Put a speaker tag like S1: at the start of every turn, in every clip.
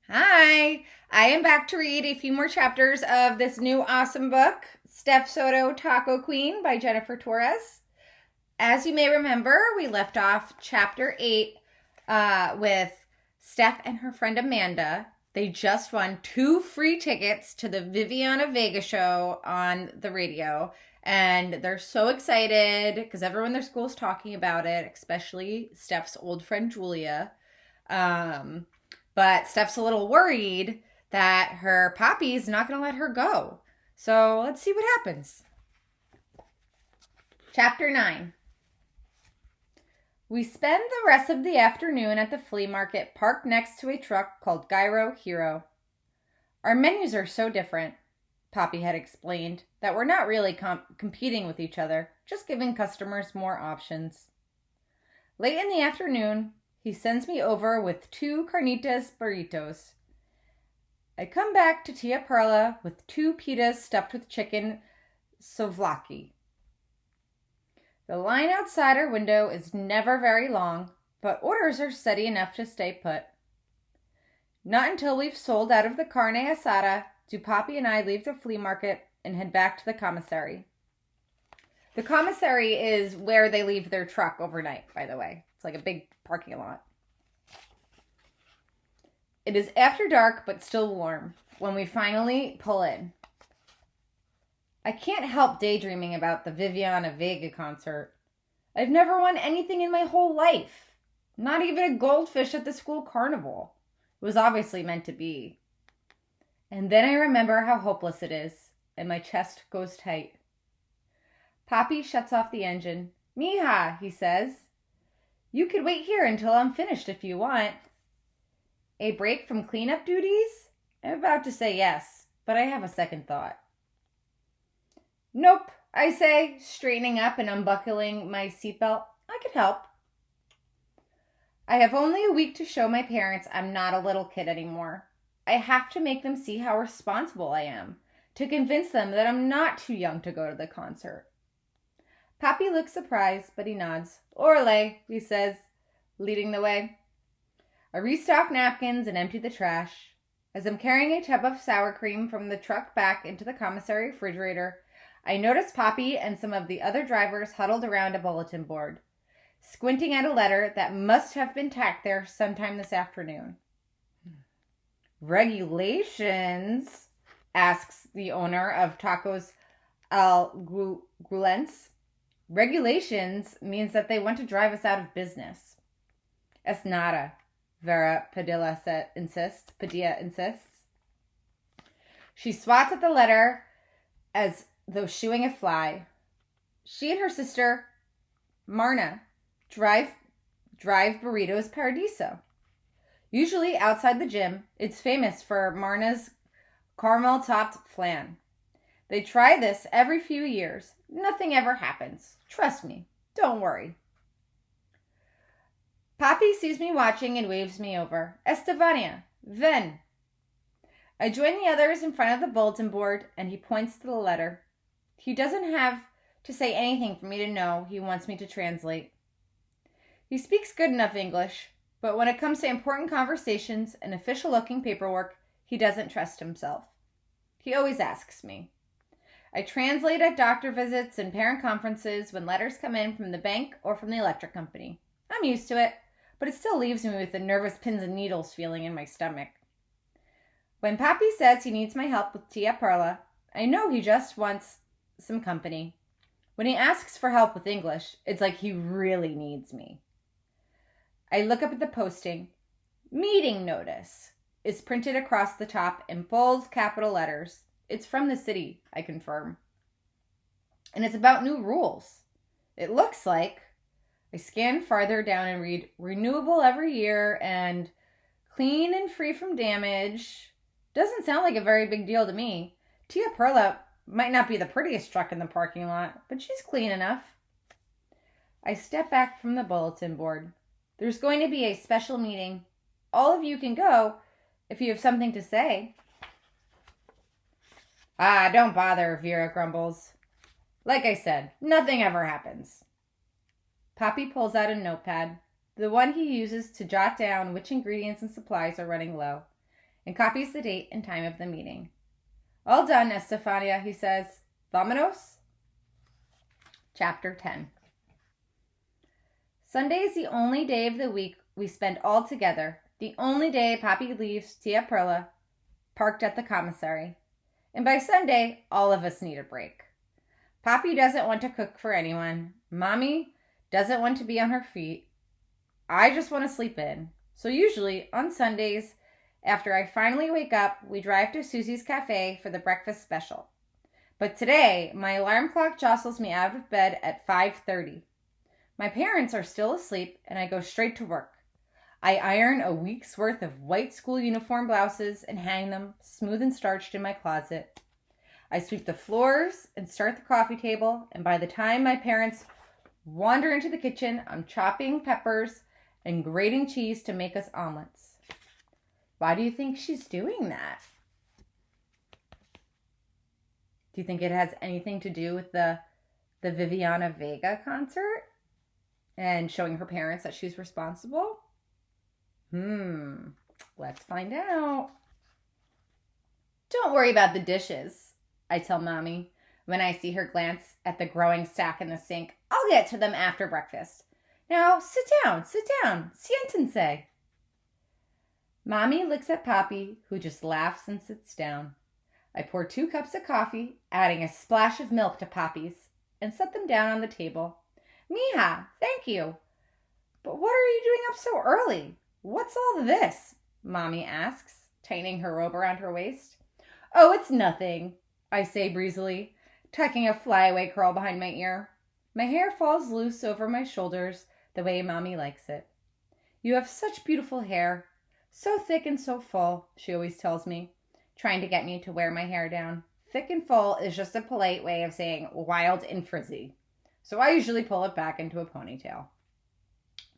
S1: Hi, I am back to read a few more chapters of this new awesome book, Stef Soto Taco Queen by Jennifer Torres. As you may remember, we left off chapter 8 with Stef and her friend Amanda. They just won 2 free tickets to the Viviana Vega show on the radio. And they're so excited because everyone in their school is talking about it, especially Stef's old friend Julia. But Stef's a little worried that her poppy's not going to let her go. So let's see what happens. Chapter 9. We spend the rest of the afternoon at the flea market parked next to a truck called Gyro Hero. Our menus are so different, Poppy had explained, that we're not really competing with each other, just giving customers more options. Late in the afternoon, he sends me over with 2 carnitas burritos. I come back to Tia Perla with 2 pitas stuffed with chicken souvlaki. The line outside our window is never very long, but orders are steady enough to stay put. Not until we've sold out of the carne asada do Poppy and I leave the flea market and head back to the commissary. The commissary is where they leave their truck overnight, by the way. It's like a big parking lot. It is after dark, but still warm, when we finally pull in. I can't help daydreaming about the Viviana Vega concert. I've never won anything in my whole life. Not even a goldfish at the school carnival. It was obviously meant to be. And then I remember how hopeless it is, and my chest goes tight. Poppy shuts off the engine. Mija, he says. You could wait here until I'm finished if you want. A break from cleanup duties? I'm about to say yes, but I have a second thought. Nope, I say, straightening up and unbuckling my seatbelt. I could help. I have only a week to show my parents I'm not a little kid anymore. I have to make them see how responsible I am, to convince them that I'm not too young to go to the concert. Pappy looks surprised, but he nods. Orle, he says, leading the way. I restock napkins and empty the trash. As I'm carrying a tub of sour cream from the truck back into the commissary refrigerator, I notice Poppy and some of the other drivers huddled around a bulletin board, squinting at a letter that must have been tacked there sometime this afternoon. Regulations? Asks the owner of Tacos Al Grulens. Regulations means that they want to drive us out of business. Es nada, Vera Padilla insists. She swats at the letter as though shooing a fly. She and her sister, Marna, drive Burritos Paradiso. Usually outside the gym, it's famous for Marna's caramel-topped flan. They try this every few years. Nothing ever happens. Trust me. Don't worry. Poppy sees me watching and waves me over. Estefania, ven. I join the others in front of the bulletin board, and he points to the letter. He doesn't have to say anything for me to know he wants me to translate. He speaks good enough English, but when it comes to important conversations and official-looking paperwork, he doesn't trust himself. He always asks me. I translate at doctor visits and parent conferences when letters come in from the bank or from the electric company. I'm used to it, but it still leaves me with a nervous pins and needles feeling in my stomach. When Pappy says he needs my help with Tia Perla, I know he just wants some company. When he asks for help with English, it's like he really needs me. I look up at the posting. Meeting notice is printed across the top in bold capital letters. It's from the city, I confirm. And it's about new rules. It looks like. I scan farther down and read renewable every year and clean and free from damage. Doesn't sound like a very big deal to me. Tia Perla might not be the prettiest truck in the parking lot, but she's clean enough. I step back from the bulletin board. There's going to be a special meeting. All of you can go if you have something to say. Don't bother, Vera grumbles. Like I said, nothing ever happens. Poppy pulls out a notepad, the one he uses to jot down which ingredients and supplies are running low. and copies the date and time of the meeting. All done, Estefania, he says. Vámonos? Chapter 10. Sunday is the only day of the week we spend all together. The only day Papi leaves Tia Perla parked at the commissary. And by Sunday, all of us need a break. Papi doesn't want to cook for anyone. Mommy doesn't want to be on her feet. I just want to sleep in. So usually, on Sundays, after I finally wake up, we drive to Susie's Cafe for the breakfast special. But today, my alarm clock jostles me out of bed at 5:30. My parents are still asleep, and I go straight to work. I iron a week's worth of white school uniform blouses and hang them, smooth and starched, in my closet. I sweep the floors and start the coffee table, and by the time my parents wander into the kitchen, I'm chopping peppers and grating cheese to make us omelets. Why do you think she's doing that? Do you think it has anything to do with the Viviana Vega concert and showing her parents that she's responsible? Let's find out. Don't worry about the dishes, I tell Mommy when I see her glance at the growing stack in the sink. I'll get to them after breakfast. Now, sit down. Siéntense. Mommy looks at Papi, who just laughs and sits down. I pour 2 cups of coffee, adding a splash of milk to Papi's, and set them down on the table. Mija, thank you. But what are you doing up so early? What's all this? Mommy asks, tightening her robe around her waist. Oh, it's nothing, I say breezily, tucking a flyaway curl behind my ear. My hair falls loose over my shoulders the way Mommy likes it. You have such beautiful hair. So thick and so full, she always tells me, trying to get me to wear my hair down. Thick and full is just a polite way of saying wild and frizzy. So I usually pull it back into a ponytail.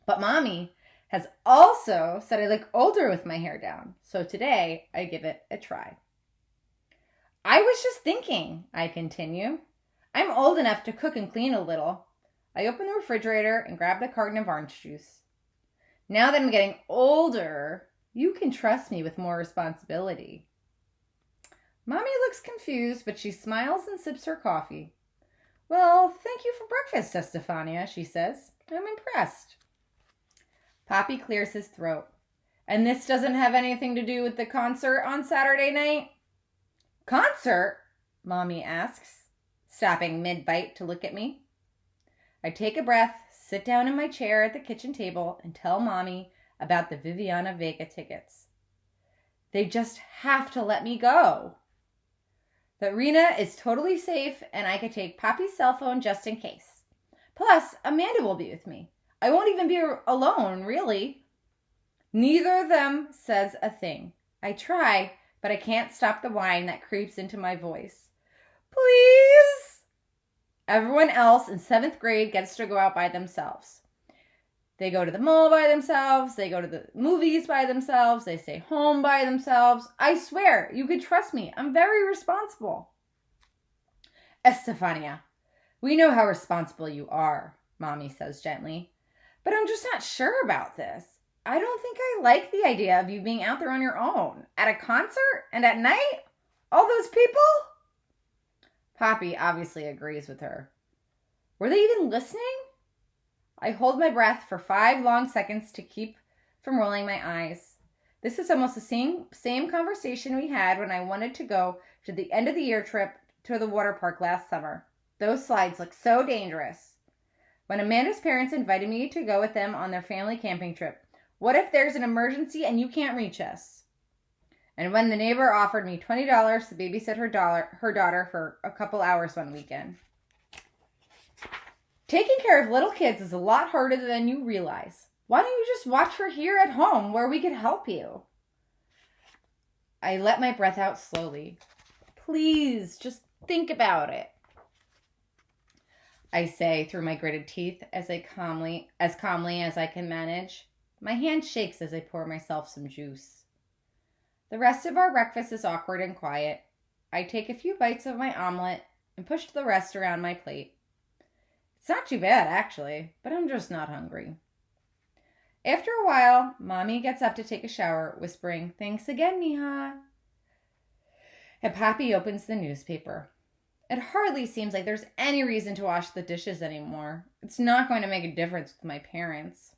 S1: But Mommy has also said I look older with my hair down. So today I give it a try. I was just thinking, I continue. I'm old enough to cook and clean a little. I open the refrigerator and grab the carton of orange juice. Now that I'm getting older, you can trust me with more responsibility. Mommy looks confused, but she smiles and sips her coffee. Well, thank you for breakfast, Estefania, she says. I'm impressed. Papi clears his throat. And this doesn't have anything to do with the concert on Saturday night? Concert? Mommy asks, stopping mid-bite to look at me. I take a breath, sit down in my chair at the kitchen table, and tell Mommy about the Viviana Vega tickets. They just have to let me go. The arena is totally safe, and I could take Papi's cell phone just in case. Plus, Amanda will be with me. I won't even be alone, really. Neither of them says a thing. I try, but I can't stop the whine that creeps into my voice. Please! Everyone else in 7th grade gets to go out by themselves. They go to the mall by themselves. They go to the movies by themselves. They stay home by themselves. I swear, you could trust me. I'm very responsible. Estefania, we know how responsible you are, Mommy says gently. But I'm just not sure about this. I don't think I like the idea of you being out there on your own. At a concert and at night? All those people? Papi obviously agrees with her. Were they even listening? I hold my breath for 5 long seconds to keep from rolling my eyes. This is almost the same conversation we had when I wanted to go to the end of the year trip to the water park last summer. Those slides look so dangerous. When Amanda's parents invited me to go with them on their family camping trip. What if there's an emergency and you can't reach us? And when the neighbor offered me $20 to babysit her daughter for a couple hours one weekend. Taking care of little kids is a lot harder than you realize. Why don't you just watch her here at home where we could help you? I let my breath out slowly. Please, just think about it. I say through my gritted teeth as calmly as I can manage. My hand shakes as I pour myself some juice. The rest of our breakfast is awkward and quiet. I take a few bites of my omelet and push the rest around my plate. It's not too bad, actually, but I'm just not hungry. After a while, Mommy gets up to take a shower, whispering, "Thanks again, mija." And Papi opens the newspaper. It hardly seems like there's any reason to wash the dishes anymore. It's not going to make a difference with my parents.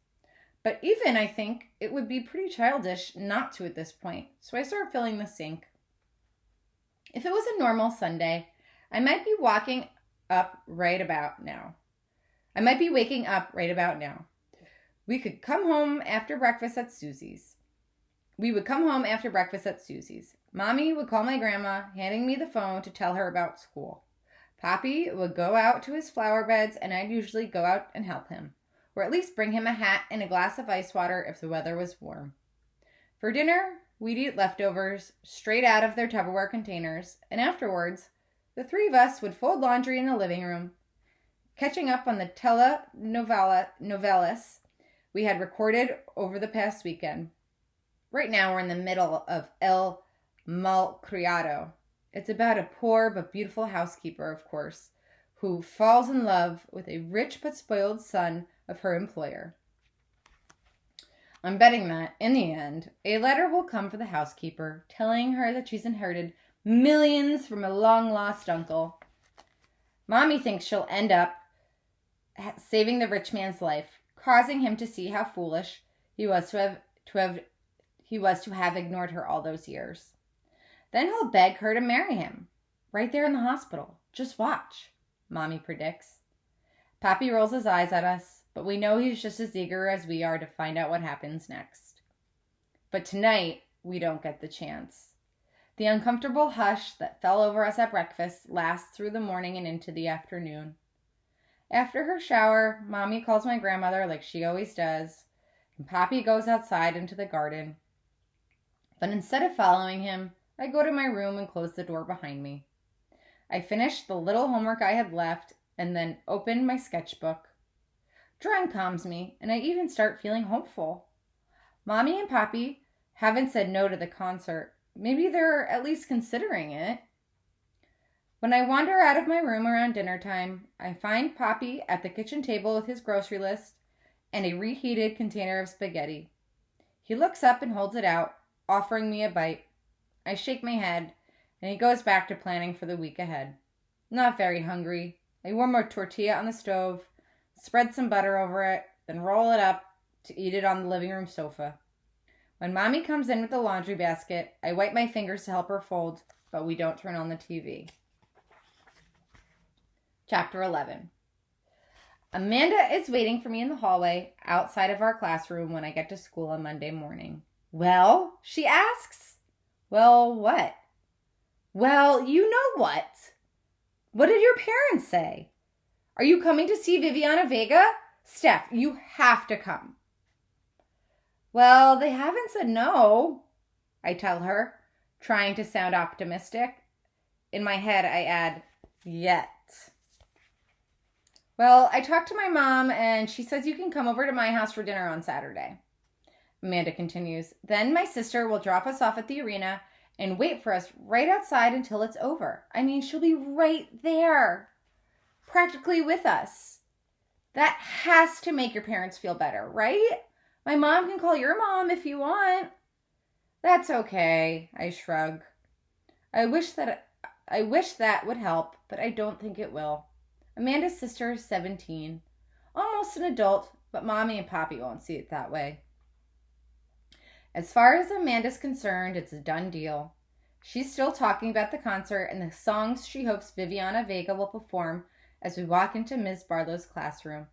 S1: But even I think it would be pretty childish not to at this point, so I start filling the sink. If it was a normal Sunday, I might be waking up right about now. We would come home after breakfast at Susie's. Mommy would call my grandma, handing me the phone to tell her about school. Papi would go out to his flower beds, and I'd usually go out and help him, or at least bring him a hat and a glass of ice water if the weather was warm. For dinner, we'd eat leftovers straight out of their Tupperware containers, and afterwards, the three of us would fold laundry in the living room, catching up on the telenovelas we had recorded over the past weekend. Right now, we're in the middle of El Malcriado. It's about a poor but beautiful housekeeper, of course, who falls in love with a rich but spoiled son of her employer. I'm betting that, in the end, a letter will come for the housekeeper, telling her that she's inherited millions from a long-lost uncle. Mommy thinks she'll end up saving the rich man's life, causing him to see how foolish he was to have ignored her all those years. Then he'll beg her to marry him, right there in the hospital. Just watch, Mommy predicts. Papi rolls his eyes at us, but we know he's just as eager as we are to find out what happens next. But tonight, we don't get the chance. The uncomfortable hush that fell over us at breakfast lasts through the morning and into the afternoon. After her shower, Mommy calls my grandmother like she always does, and Papi goes outside into the garden. But instead of following him, I go to my room and close the door behind me. I finish the little homework I had left and then open my sketchbook. Drawing calms me, and I even start feeling hopeful. Mommy and Papi haven't said no to the concert. Maybe they're at least considering it. When I wander out of my room around dinner time, I find Papi at the kitchen table with his grocery list and a reheated container of spaghetti. He looks up and holds it out, offering me a bite. I shake my head, and he goes back to planning for the week ahead. Not very hungry. I warm a tortilla on the stove, spread some butter over it, then roll it up to eat it on the living room sofa. When Mommy comes in with the laundry basket, I wipe my fingers to help her fold, but we don't turn on the TV. Chapter 11. Amanda is waiting for me in the hallway outside of our classroom when I get to school on Monday morning. "Well?" she asks. "Well, what?" "Well, you know what. What did your parents say? Are you coming to see Viviana Vega? Stef, you have to come." "Well, they haven't said no," I tell her, trying to sound optimistic. In my head, I add, "yet." "Well, I talked to my mom, and she says you can come over to my house for dinner on Saturday." Amanda continues. "Then my sister will drop us off at the arena and wait for us right outside until it's over. I mean, she'll be right there, practically with us. That has to make your parents feel better, right? My mom can call your mom if you want." "That's okay," I shrug. I wish that would help, but I don't think it will. Amanda's sister is 17, almost an adult, but Mommy and Papi won't see it that way. As far as Amanda's concerned, it's a done deal. She's still talking about the concert and the songs she hopes Viviana Vega will perform as we walk into Ms. Barlow's classroom.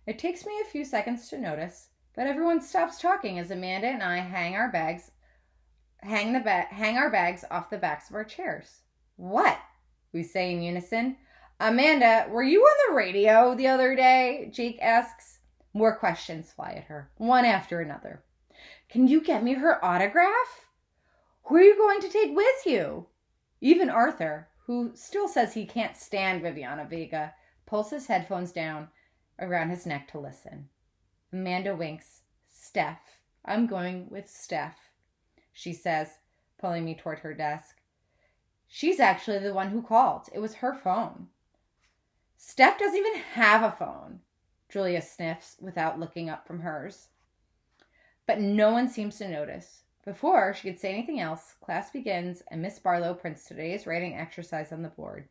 S1: It takes me a few seconds to notice, but everyone stops talking as Amanda and I hang our bags off the backs of our chairs. "What?" we say in unison. "Amanda, were you on the radio the other day?" Jake asks. More questions fly at her, one after another. "Can you get me her autograph? Who are you going to take with you?" Even Arthur, who still says he can't stand Viviana Vega, pulls his headphones down around his neck to listen. Amanda winks. "Stef. I'm going with Stef," she says, pulling me toward her desk. She's actually the one who called. It was her phone. "Stef doesn't even have a phone," Julia sniffs without looking up from hers. but no one seems to notice. Before she could say anything else, class begins and Miss Barlow prints today's writing exercise on the board.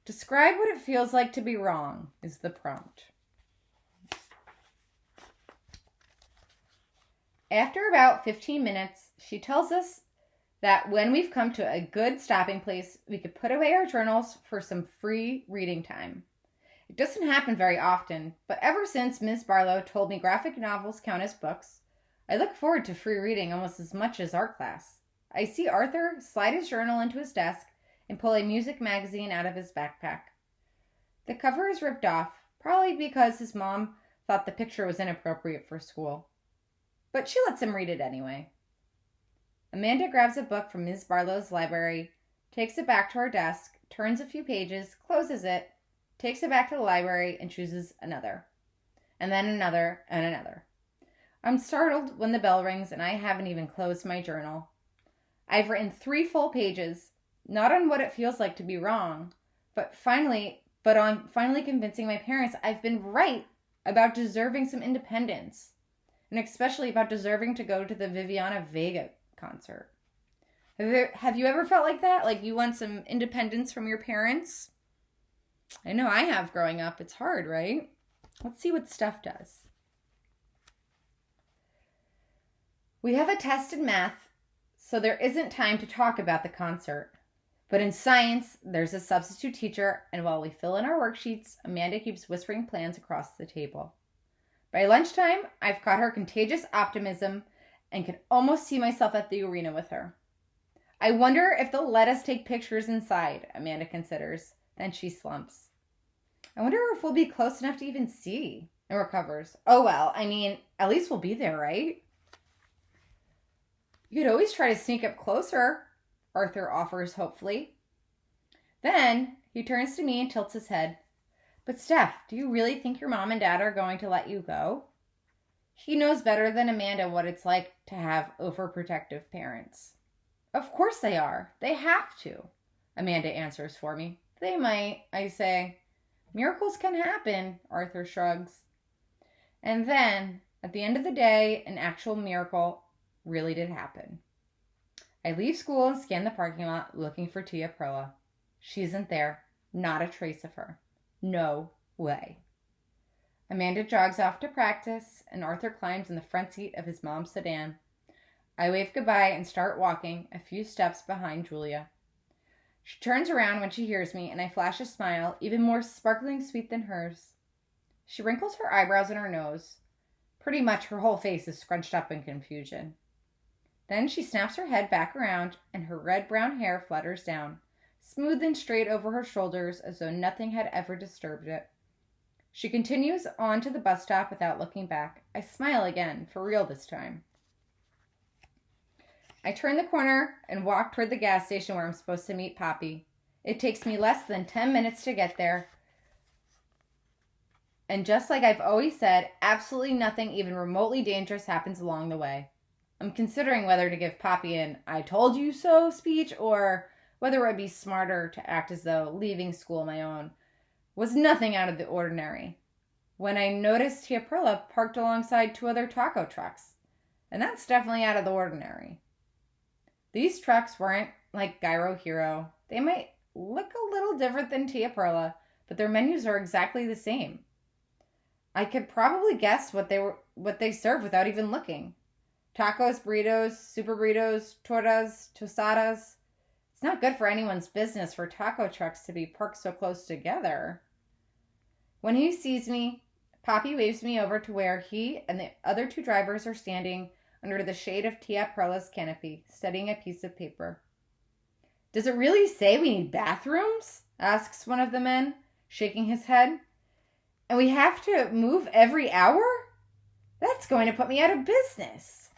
S1: Describe what it feels like to be wrong is the prompt. After about 15 minutes, she tells us that when we've come to a good stopping place, we could put away our journals for some free reading time. It doesn't happen very often, but ever since Miss Barlow told me graphic novels count as books, I look forward to free reading almost as much as art class. I see Arthur slide his journal into his desk and pull a music magazine out of his backpack. The cover is ripped off, probably because his mom thought the picture was inappropriate for school. But she lets him read it anyway. Amanda grabs a book from Ms. Barlow's library, takes it back to her desk, turns a few pages, closes it, takes it back to the library, and chooses another. And then another and another. I'm startled when the bell rings and I haven't even closed my journal. I've written 3 full pages, not on what it feels like to be wrong, but on finally convincing my parents I've been right about deserving some independence, and especially about deserving to go to the Viviana Vega concert. Have you ever felt like that? Like you want some independence from your parents? I know I have growing up. It's hard, right? Let's see what Stef does. We have a test in math, so there isn't time to talk about the concert. But in science, there's a substitute teacher, and while we fill in our worksheets, Amanda keeps whispering plans across the table. By lunchtime, I've caught her contagious optimism and can almost see myself at the arena with her. I wonder if they'll let us take pictures inside, Amanda considers. Then she slumps. I wonder if we'll be close enough to even see, and recovers. Oh well, I mean, at least we'll be there, right? You could always try to sneak up closer, Arthur offers hopefully. Then he turns to me and tilts his head. But Stef, do you really think your mom and dad are going to let you go? He knows better than Amanda what it's like to have overprotective parents. Of course they are. They have to, Amanda answers for me. They might, I say. Miracles can happen, Arthur shrugs. And then, at the end of the day, an actual miracle really did happen. I leave school and scan the parking lot looking for Tia Perla. She isn't there. Not a trace of her. No way. Amanda jogs off to practice, and Arthur climbs in the front seat of his mom's sedan. I wave goodbye and start walking a few steps behind Julia. She turns around when she hears me, and I flash a smile, even more sparkling sweet than hers. She wrinkles her eyebrows and her nose. Pretty much her whole face is scrunched up in confusion. Then she snaps her head back around, and her red-brown hair flutters down, smooth and straight over her shoulders as though nothing had ever disturbed it. She continues on to the bus stop without looking back. I smile again, for real this time. I turn the corner and walk toward the gas station where I'm supposed to meet Poppy. It takes me less than 10 minutes to get there. And just like I've always said, absolutely nothing even remotely dangerous happens along the way. I'm considering whether to give Poppy an "I told you so" speech, or whether it would be smarter to act as though leaving school on my own was nothing out of the ordinary, when I noticed Tia Perla parked alongside 2 other taco trucks, and that's definitely out of the ordinary. These trucks weren't like Gyro Hero. They might look a little different than Tia Perla, but their menus are exactly the same. I could probably guess what they serve without even looking. Tacos, burritos, super burritos, tortas, tostadas. It's not good for anyone's business for taco trucks to be parked so close together. When he sees me, Poppy waves me over to where he and the other 2 drivers are standing under the shade of Tia Perla's canopy, studying a piece of paper. Does it really say we need bathrooms? Asks one of the men, shaking his head. And we have to move every hour? That's going to put me out of business.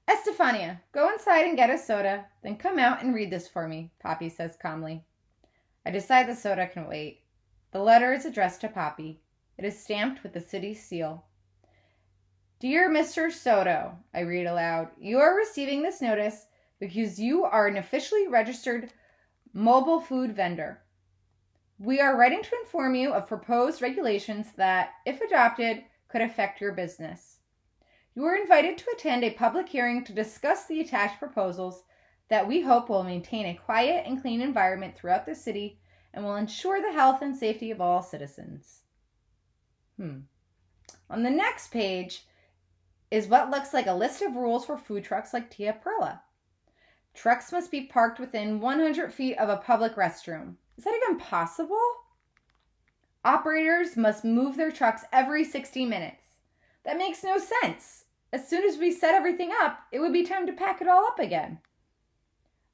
S1: Estefania, go inside and get a soda, then come out and read this for me, Poppy says calmly. I decide the soda can wait. The letter is addressed to Poppy. It is stamped with the city's seal. Dear Mr. Soto, I read aloud, you are receiving this notice because you are an officially registered mobile food vendor. We are writing to inform you of proposed regulations that, if adopted, could affect your business. You are invited to attend a public hearing to discuss the attached proposals that we hope will maintain a quiet and clean environment throughout the city and will ensure the health and safety of all citizens. On the next page is what looks like a list of rules for food trucks like Tia Perla. Trucks must be parked within 100 feet of a public restroom. Is that even possible? Operators must move their trucks every 60 minutes. That makes no sense. As soon as we set everything up, it would be time to pack it all up again.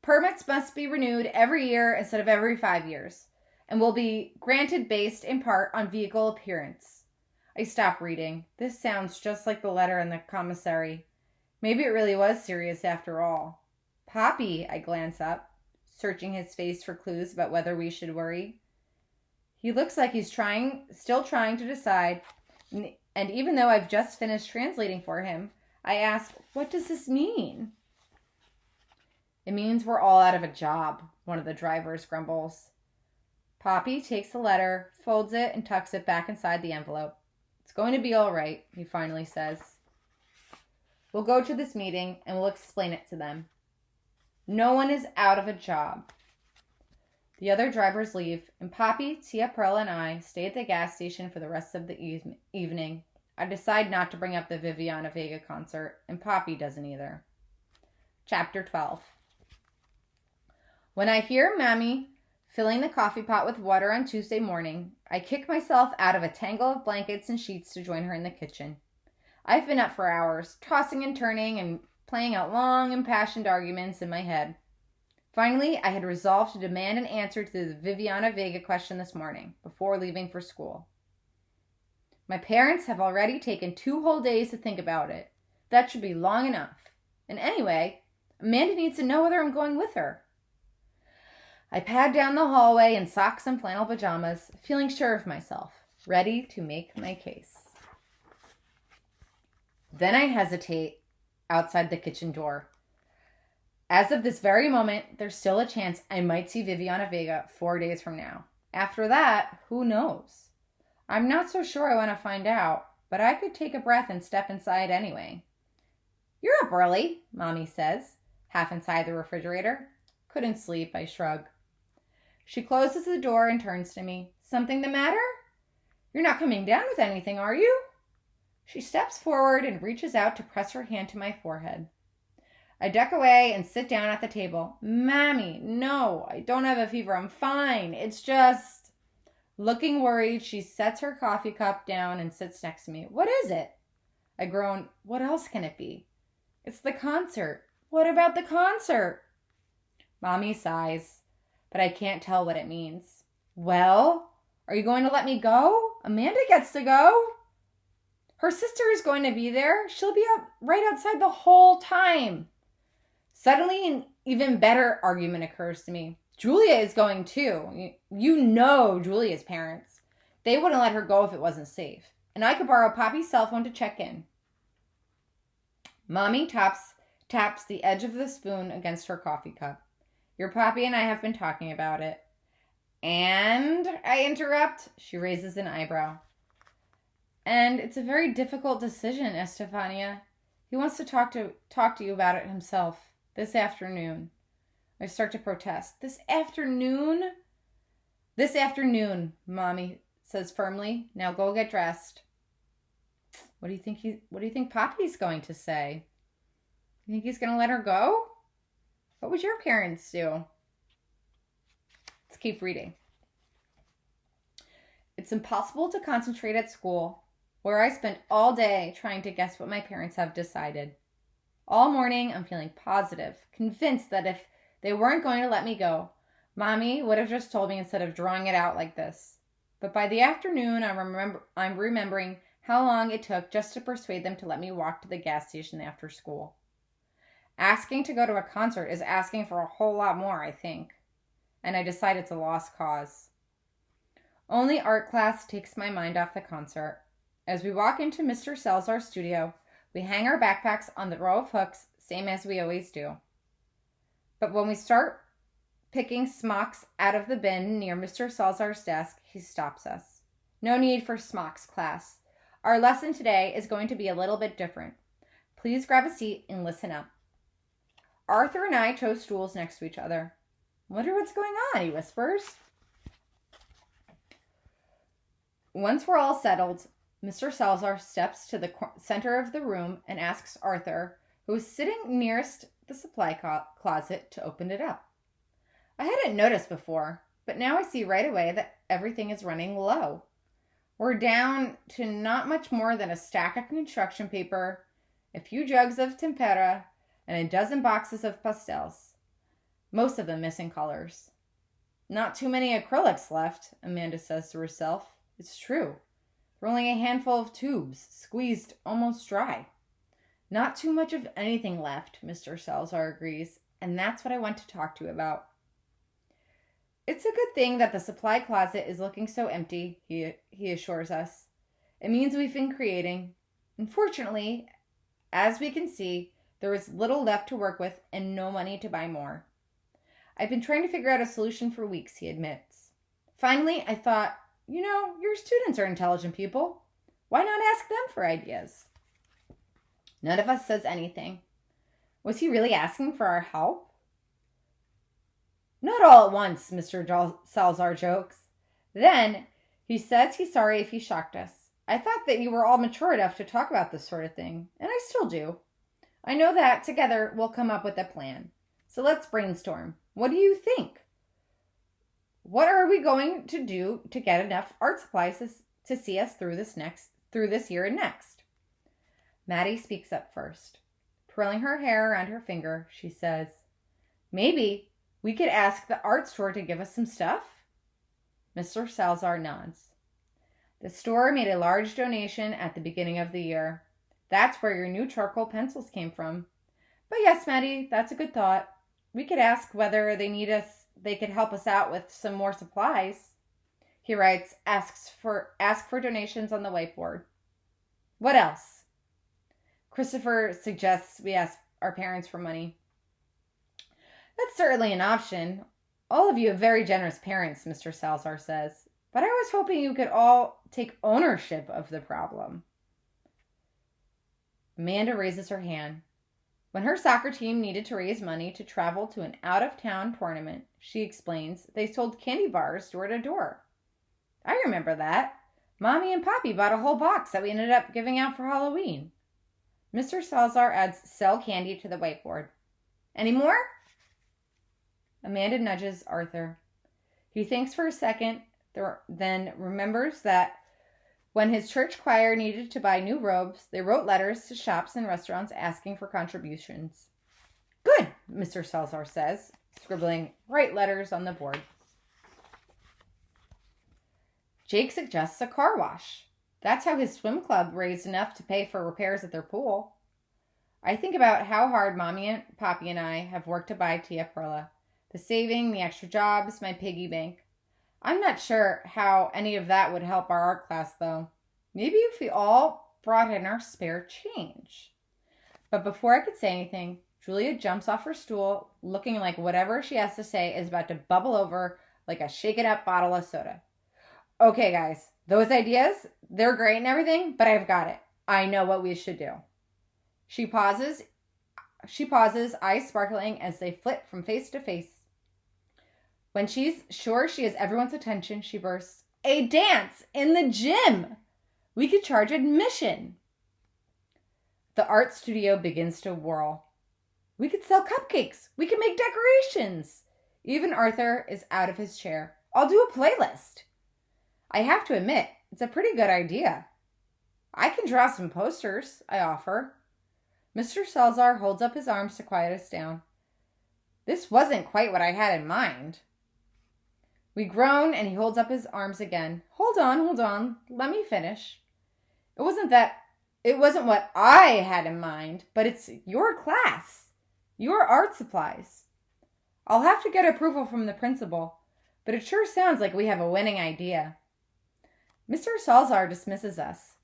S1: Permits must be renewed every year instead of every 5 years and will be granted based in part on vehicle appearance. I stop reading. This sounds just like the letter in the commissary. Maybe it really was serious after all. Poppy, I glance up, searching his face for clues about whether we should worry. He looks like he's still trying to decide, and even though I've just finished translating for him, I ask, what does this mean? It means we're all out of a job, one of the drivers grumbles. Poppy takes the letter, folds it, and tucks it back inside the envelope. It's going to be all right, he finally says. We'll go to this meeting and we'll explain it to them. No one is out of a job. The other drivers leave, and Poppy, Tia Pearl, and I stay at the gas station for the rest of the evening. I decide not to bring up the Viviana Vega concert, and Poppy doesn't either. Chapter 12. When I hear Mammy filling the coffee pot with water on Tuesday morning, I kick myself out of a tangle of blankets and sheets to join her in the kitchen. I've been up for hours, tossing and turning and playing out long, impassioned arguments in my head. Finally, I had resolved to demand an answer to the Viviana Vega question this morning, before leaving for school. My parents have already taken 2 whole days to think about it. That should be long enough. And anyway, Amanda needs to know whether I'm going with her. I pad down the hallway in socks and flannel pajamas, feeling sure of myself, ready to make my case. Then I hesitate outside the kitchen door. As of this very moment, there's still a chance I might see Viviana Vega 4 days from now. After that, who knows? I'm not so sure I want to find out, but I could take a breath and step inside anyway. You're up early, Mommy says, half inside the refrigerator. Couldn't sleep, I shrug. She closes the door and turns to me. Something the matter? You're not coming down with anything, are you? She steps forward and reaches out to press her hand to my forehead. I duck away and sit down at the table. Mammy, no, I don't have a fever. I'm fine. It's just... Looking worried, she sets her coffee cup down and sits next to me. What is it? I groan. What else can it be? It's the concert. What about the concert? Mommy sighs, but I can't tell what it means. Well, are you going to let me go? Amanda gets to go. Her sister is going to be there. She'll be up right outside the whole time. Suddenly, an even better argument occurs to me. Julia is going too. You know Julia's parents. They wouldn't let her go if it wasn't safe. And I could borrow Poppy's cell phone to check in. Mommy taps the edge of the spoon against her coffee cup. Your Poppy and I have been talking about it. And, I interrupt, she raises an eyebrow. And it's a very difficult decision, Estefania. He wants to talk to you about it himself this afternoon. I start to protest. This afternoon? This afternoon, Mommy says firmly. Now go get dressed. What do you think Poppy's going to say? You think he's going to let her go? What would your parents do? Let's keep reading. It's impossible to concentrate at school, where I spent all day trying to guess what my parents have decided. All morning, I'm feeling positive, convinced that if they weren't going to let me go, Mommy would have just told me instead of drawing it out like this. But by the afternoon, I'm remembering how long it took just to persuade them to let me walk to the gas station after school. Asking to go to a concert is asking for a whole lot more, I think. And I decide it's a lost cause. Only art class takes my mind off the concert. As we walk into Mr. Salzar's studio, we hang our backpacks on the row of hooks, same as we always do. But when we start picking smocks out of the bin near Mr. Salzar's desk, he stops us. No need for smocks, class. Our lesson today is going to be a little bit different. Please grab a seat and listen up. Arthur and I chose stools next to each other. Wonder what's going on, he whispers. Once we're all settled, Mr. Salazar steps to the center of the room and asks Arthur, who is sitting nearest the supply closet, to open it up. I hadn't noticed before, but now I see right away that everything is running low. We're down to not much more than a stack of construction paper, a few jugs of tempera, and a dozen boxes of pastels, most of them missing colors. Not too many acrylics left, Amanda says to herself. It's true. There are only a handful of tubes, squeezed almost dry. Not too much of anything left, Mr. Salazar agrees, and that's what I want to talk to you about. It's a good thing that the supply closet is looking so empty, he assures us. It means we've been creating. Unfortunately, as we can see, there is little left to work with and no money to buy more. I've been trying to figure out a solution for weeks, he admits. Finally, I thought, your students are intelligent people. Why not ask them for ideas? None of us says anything. Was he really asking for our help? Not all at once, Mr. Salazar jokes. Then, he says he's sorry if he shocked us. I thought that you were all mature enough to talk about this sort of thing, and I still do. I know that together we'll come up with a plan. So let's brainstorm. What do you think? What are we going to do to get enough art supplies to see us through this year and next? Maddie speaks up first. Twirling her hair around her finger, she says, maybe we could ask the art store to give us some stuff? Mr. Salazar nods. The store made a large donation at the beginning of the year. That's where your new charcoal pencils came from. But yes, Maddie, that's a good thought. We could ask whether they could help us out with some more supplies. He writes, ask for donations on the whiteboard. What else? Christopher suggests we ask our parents for money. That's certainly an option. All of you have very generous parents, Mr. Salazar says. But I was hoping you could all take ownership of the problem. Amanda raises her hand. When her soccer team needed to raise money to travel to an out-of-town tournament, she explains, they sold candy bars door to door. I remember that. Mommy and Poppy bought a whole box that we ended up giving out for Halloween. Mr. Salazar adds sell candy to the whiteboard. Any more? Amanda nudges Arthur. He thinks for a second, then remembers that when his church choir needed to buy new robes, they wrote letters to shops and restaurants asking for contributions. Good, Mr. Salazar says, scribbling right letters on the board. Jake suggests a car wash. That's how his swim club raised enough to pay for repairs at their pool. I think about how hard Mommy and Poppy and I have worked to buy Tia Perla. The saving, the extra jobs, my piggy bank. I'm not sure how any of that would help our art class, though. Maybe if we all brought in our spare change. But before I could say anything, Julia jumps off her stool, looking like whatever she has to say is about to bubble over like a shaken-up bottle of soda. Okay, guys, those ideas, they're great and everything, but I've got it. I know what we should do. She pauses, eyes sparkling as they flit from face to face. When she's sure she has everyone's attention, she bursts, a dance in the gym! We could charge admission. The art studio begins to whirl. We could sell cupcakes. We could make decorations. Even Arthur is out of his chair. I'll do a playlist. I have to admit, it's a pretty good idea. I can draw some posters, I offer. Mr. Salazar holds up his arms to quiet us down. This wasn't quite what I had in mind. We groan, and he holds up his arms again. Hold on. Let me finish. It wasn't what I had in mind, but it's your class. Your art supplies. I'll have to get approval from the principal, but it sure sounds like we have a winning idea. Mr. Salazar dismisses us,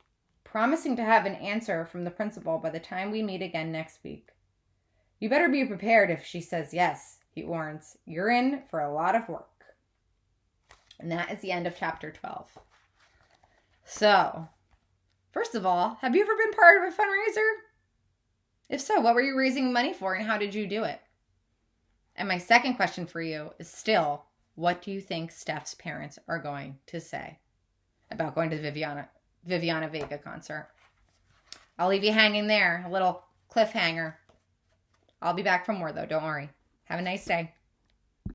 S1: promising to have an answer from the principal by the time we meet again next week. You better be prepared if she says yes, he warns. You're in for a lot of work. And that is the end of chapter 12. So, first of all, have you ever been part of a fundraiser? If so, what were you raising money for and how did you do it? And my second question for you is still, what do you think Stef's parents are going to say about going to the Viviana Vega concert? I'll leave you hanging there, a little cliffhanger. I'll be back for more though, don't worry. Have a nice day.